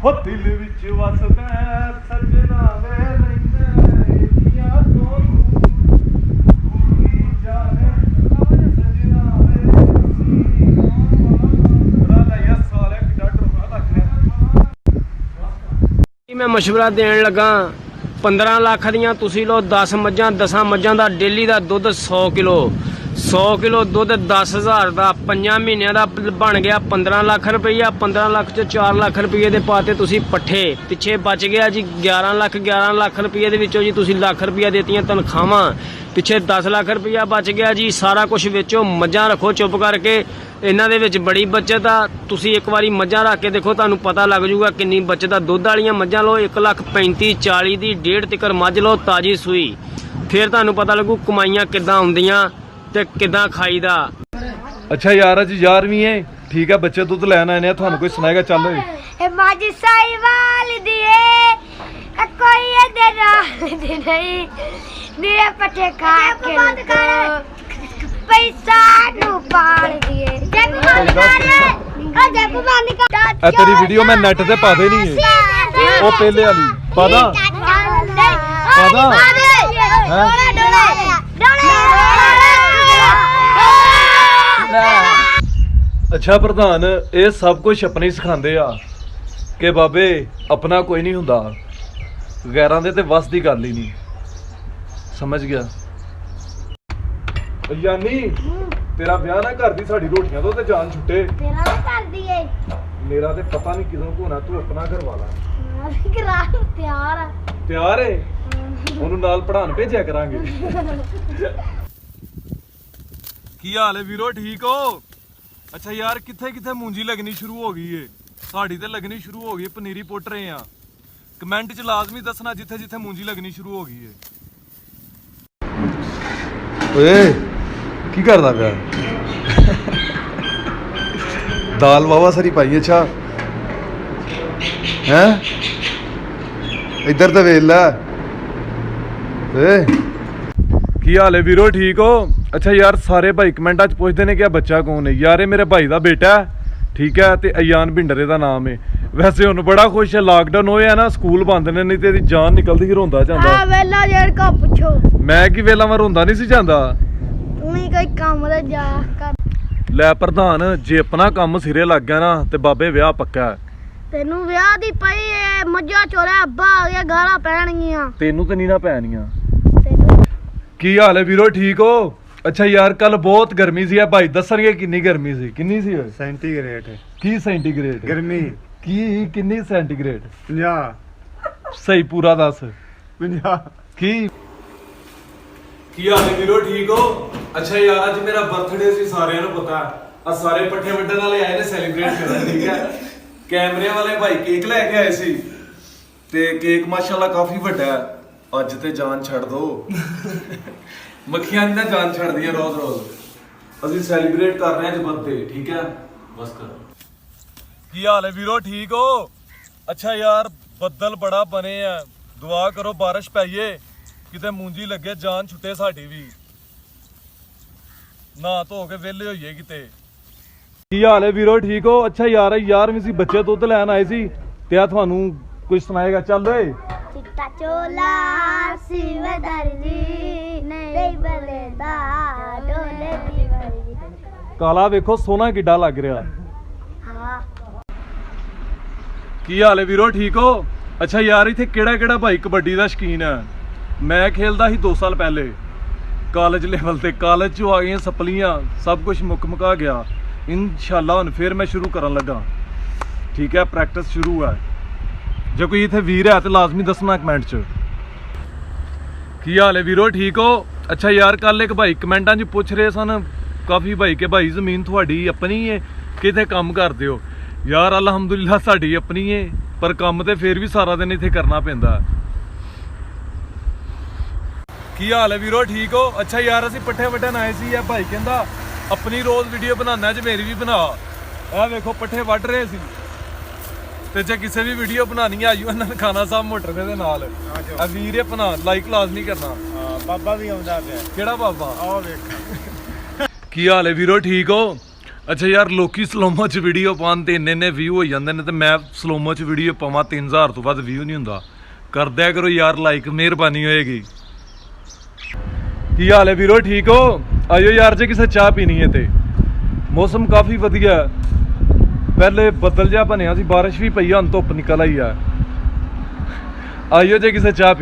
हो दिल विच वसदा सजना वे रहिंदा इंडिया तो भूली जाने सजना वे राधा या साले किदा डरना लग रहा। मैं मशवरा देन लगा 15 ਲੱਖ ਦੀਆਂ ਤੁਸੀਂ ਲੋ 10 ਮੱਝਾਂ 10 ਮੱਝਾਂ ਦਾ ਡੇਲੀ ਦਾ ਦੁੱਧ 100 ਕਿਲੋ ਦੁੱਧ 10,000 ਦਾ 5 ਮਹੀਨਿਆਂ ਦਾ ਬਣ ਗਿਆ 15 ਲੱਖ ਰੁਪਈਆ 15 ਲੱਖ ਚ 4 ਲੱਖ ਰੁਪਈਏ ਦੇ ਪਾਤੇ ਤੁਸੀਂ ਪੱਠੇ ਪਿੱਛੇ ਬਚ ਗਿਆ ਜੀ 11 ਲੱਖ ਰੁਪਈਏ ਦੇ ਵਿੱਚੋਂ ਜੀ ਤੁਸੀਂ ਲੱਖ ਰੁਪਈਆ ਦੇਤੀਆਂ ਤਨਖਾਹਾਂ ਪਿੱਛੇ 10 ਲੱਖ ਰੁਪਈਆ ਬਚ ਗਿਆ ਜੀ ਸਾਰਾ ਕੁਝ ਵਿੱਚੋਂ ਮੱਝਾਂ ਰੱਖੋ ਚੁੱਪ ਕਰਕੇ ਇਹਨਾਂ ਦੇ ਵਿੱਚ ਬੜੀ ਬੱਚਤ ਆ ਤੁਸੀਂ ਇੱਕ ਵਾਰੀ ਮੱਝਾਂ ਰੱਖ ਕੇ ਦੇਖੋ ਤੁਹਾਨੂੰ ਪਤਾ ਲੱਗ ਜਾਊਗਾ ਕਿੰਨੀ ਬੱਚਤ ਆ ਦੁੱਧ ਵਾਲੀਆਂ ਮੱਝਾਂ ਲਓ 1,35,40 ਦੀ 1.5 ਤੀਕਰ ਮੱਝ ਲਓ ਤਾਜੀ ਸੂਈ ਫਿਰ ਤੁਹਾਨੂੰ ਪਤਾ ਲੱਗੂ ਕਮਾਈਆਂ ਕਿੱਦਾਂ ਹੁੰਦੀਆਂ ਤੇ ਕਿੱਦਾਂ ਖਾਈਦਾ। अच्छा यार अज 11वीं है ठीक है बच्चे दुध लैन आए थानू कोई सुनाएगा चल मज साहिवाल दिए कोई इधर नहीं मेरे पट्टे खा के पैसा नु पाल दिए तेरी वीडियो मैं नेट ते पा देनी है ओ पहले वाली पादा पादा अच्छा प्रधान ये सब कुछ अपने ही सिखाते आ कि बाबे अपना कोई नहीं हुंदा गैरां दे ते वस दी गल ही नहीं समझ गया यानी तेरा ब्याह ना कर दी साड़ी रोटियां तो ते जान छुट्टे तेरा भी कर दिए मेरा ते पता नहीं किदों को होना तू अपना घर वाला तैयार तैयार है ओनू नाल पढ़ान भेजिया करांगे की हाल है वीरो ठीक हो अच्छा यार किथे किथे मूंजी लगनी शुरू हो गई है साड़ी ते लगनी शुरू हो गई है पनीरी पुट रहे हैं कमेंट च लाजमी दसना जिथे जिथे मूंजी लगनी शुरू हो गई है। ओए की करदा पिया दाल वावा सारी पाई अच्छा हैं इधर तो वेख लै की हाल है वीरो ठीक हो अच्छा यार सारे भाई कमेंटा च पुछदे ने कि बच्चा कौन है यार ये मेरे भाई का बेटा है ठीक है ते अयान भिंडरे का नाम है वैसे हुण बड़ा खुश है लॉकडाउन होया ना स्कूल बंद ने नहीं ते जान निकलदी ही रोंदा जांदा वेला जेड़ का पूछो मैं की वेला मैं रोंदा नहीं सी जांदा तू ही कोई काम ते जा कर ले प्रधान जे अपना काम सिरे लग गया ना ते बाबे विआह पक्का है तेनू विआह दी पई है मज्जा चोरा अब्बा आ गया गाला पैणगियां तेनू ते नहीं ना पैणगियां की हाल है वीरो ठीक हो अच्छा यार कल बहुत गर्मी सी है भाई दसणगे किन्नी गर्मी सी किन्नी सी सेंटीग्रेड की सेंटीग्रेड गर्मी की किन्नी सेंटीग्रेड 50 सही पूरा दस 50 की हाल है वीरो ठीक हो अच्छा यार आज मेरा बर्थडे सी सारिਆਂ ਨੂੰ पता है सारे पट्ठे वड्डण वाले आए ने सेलिब्रेट करन ठीक है कैमरे वाले भाई केक लेके आए सी ते केक माशाल्लाह काफी ਵੱਡਾ है ਅੱਜ ਤੇ ਜਾਨ ਛੱਡ ਦੋ ਮੱਖੀਆਂ ਦੀ ਤਾਂ ਜਾਨ ਛੱਡਦੀ ਹੈ ਰੋਜ਼ ਰੋਜ਼ ਅਸੀਂ ਸੈਲੀਬ੍ਰੇਟ ਕਰ ਰਹੇ ਹਾਂ ਅੱਜ ਬਰਥਡੇ ਠੀਕ ਹੈ ਬਸ ਕਰੋ ਕੀ ਹਾਲ ਹੈ ਵੀਰੋ ਠੀਕ ਹੋ ਅੱਛਾ ਯਾਰ ਬੱਦਲ ਬੜਾ ਬਣੇ ਆ ਦੁਆ ਕਰੋ ਬਾਰਿਸ਼ ਪਈਏ ਕਿਤੇ ਮੂੰਜੀ ਲੱਗੇ ਜਾਨ ਛੁੱਟੇ ਸਾਡੀ ਵੀ ਨਾ ਧੋ ਕੇ ਵਿਹਲੇ ਹੋਈਏ ਕਿਤੇ ਕੀ ਹਾਲ ਹੈ ਵੀਰੋ ਠੀਕ ਹੋ ਅੱਛਾ ਯਾਰ ਵੀ ਸੀ ਬੱਚੇ ਦੁੱਧ ਲੈਣ ਆਏ ਸੀ ਤੇ ਆ ਤੁਹਾਨੂੰ ਕੁਝ ਸੁਣਾਏਗਾ ਚੱਲ ਓਏ चिट्टा चोला सिवदार जी नहीं बलेदा डोले दी ਕਾਲਾ ਵੇਖੋ ਸੋਹਣਾ ਕਿੱਡਾ ਲੱਗ ਰਿਹਾ हां ਕੀ ਹਾਲ ਹੈ ਵੀਰੋ ਠੀਕ ਹੋ ਅੱਛਾ ਯਾਰ ਇੱਥੇ ਕਿਹੜਾ ਭਾਈ ਕਬੱਡੀ ਦਾ ਸ਼ੌਕੀਨ ਹੈ ਮੈਂ ਖੇਲਦਾ ਸੀ 2 ਸਾਲ ਪਹਿਲੇ ਕਾਲਜ ਲੈਵਲ ਤੇ ਕਾਲਜ ਚ ਆ ਗਈਆਂ ਸਪਲੀਆਂ ਸਭ ਕੁਝ ਮੁੱਕਾ ਗਿਆ ਇਨਸ਼ਾਅੱਲਾ ਹੁਣ ਫਿਰ ਮੈਂ ਸ਼ੁਰੂ ਕਰਨ ਲੱਗਾ ਠੀਕ ਹੈ ਪ੍ਰੈਕਟਿਸ ਸ਼ੁਰੂ ਹੈ ਜੇ ਕੋਈ ਇੱਥੇ ਵੀਰ ਹੈ ਤੇ ਲਾਜ਼ਮੀ ਦੱਸਣਾ ਕਮੈਂਟ 'ਚ ਕੀ ਹਾਲ ਹੈ ਵੀਰੋ ਠੀਕ ਹੋ ਅੱਛਾ ਯਾਰ ਕੱਲ ਇੱਕ ਭਾਈ ਕਮੈਂਟਾਂ 'ਚ ਪੁੱਛ ਰਹੇ ਸਨ ਕਾਫੀ ਭਾਈ ਕਿ ਭਾਈ ਜ਼ਮੀਨ ਤੁਹਾਡੀ ਆਪਣੀ ਹੈ ਕਿਤੇ ਕੰਮ ਕਰਦੇ ਹੋ ਯਾਰ ਅਲਹਮਦੁਲਿਲਾ ਸਾਡੀ ਆਪਣੀ ਹੈ ਪਰ ਕੰਮ ਤੇ ਫੇਰ ਵੀ ਸਾਰਾ ਦਿਨ ਇੱਥੇ ਕਰਨਾ ਪੈਂਦਾ ਕੀ ਹਾਲ ਹੈ ਵੀਰੋ ਠੀਕ ਹੋ ਅੱਛਾ ਯਾਰ ਅਸੀਂ ਪੱਠੇ ਵੱਢਣ ਆਏ ਸੀ ਇਹ ਭਾਈ ਕਹਿੰਦਾ ਆਪਣੀ ਰੋਜ਼ ਵੀਡੀਓ ਬਣਾਉਣਾ ਚ ਮੇਰੀ ਵੀ ਬਣਾ ਇਹ ਵੇਖੋ ਪੱਠੇ ਵੱਢ ਰਹੇ ਸੀ ਤੇ ਜੇ ਕਿਸੇ ਵੀ ਵੀਡੀਓ ਬਣਾਣੀ ਆਜੂ ਇਹਨਾਂ ਨੇ ਖਾਨਾ ਸਾਹਿਬ ਮੋਟਰ ਦੇ ਨਾਲ ਆ ਵੀਰ ਇਹ ਬਣਾ ਲਾਈਕ ਲਾਜ਼ਮੀ ਕਰਨਾ ਬਾਬਾ ਵੀ ਆਉਂਦਾ ਪਿਆ ਕਿਹੜਾ ਬਾਬਾ ਆਹ ਵੇਖ ਕੀ ਹਾਲ ਹੈ ਵੀਰੋ ਠੀਕ ਹੋ ਅੱਛਾ ਯਾਰ, ਲੋਕੀ ਸਲੋਮੋ 'ਚ ਵੀਡੀਓ ਪਾਉਣ ਤੇ ਇੰਨੇ ਵਿਊ ਹੋ ਜਾਂਦੇ ਨੇ, ਤੇ ਮੈਂ ਸਲੋਮੋ 'ਚ ਵੀਡੀਓ ਪਾਵਾਂ 3000 ਤੋਂ ਵੱਧ ਵਿਊ ਨਹੀਂ ਹੁੰਦਾ। ਕਰ ਦਿਆ ਕਰੋ ਯਾਰ ਲਾਈਕ, ਮਿਹਰਬਾਨੀ ਹੋਏਗੀ। ਕੀ ਹਾਲ ਹੈ ਵੀਰੋ, ਠੀਕ ਹੋ? ਆਇਓ ਯਾਰ, ਜੇ ਕਿਸੇ ਚਾਹ ਪੀਣੀ ਹੈ ਤੇ ਮੌਸਮ ਕਾਫੀ ਵਧੀਆ ਹੈ। ਪਹਿਲੇ ਬੱਦਲ ਜਿਹਾ ਬਣਿਆ ਸੀ, ਬਾਰਿਸ਼ ਵੀ ਪਈ ਆ, ਹੁਣ ਧੁੱਪ ਨਿਕਲ ਆਈ ਆ। ਆਇਓ ਜੇ ਕਿਸੇ ਚਾਹ ਪੀਣੀ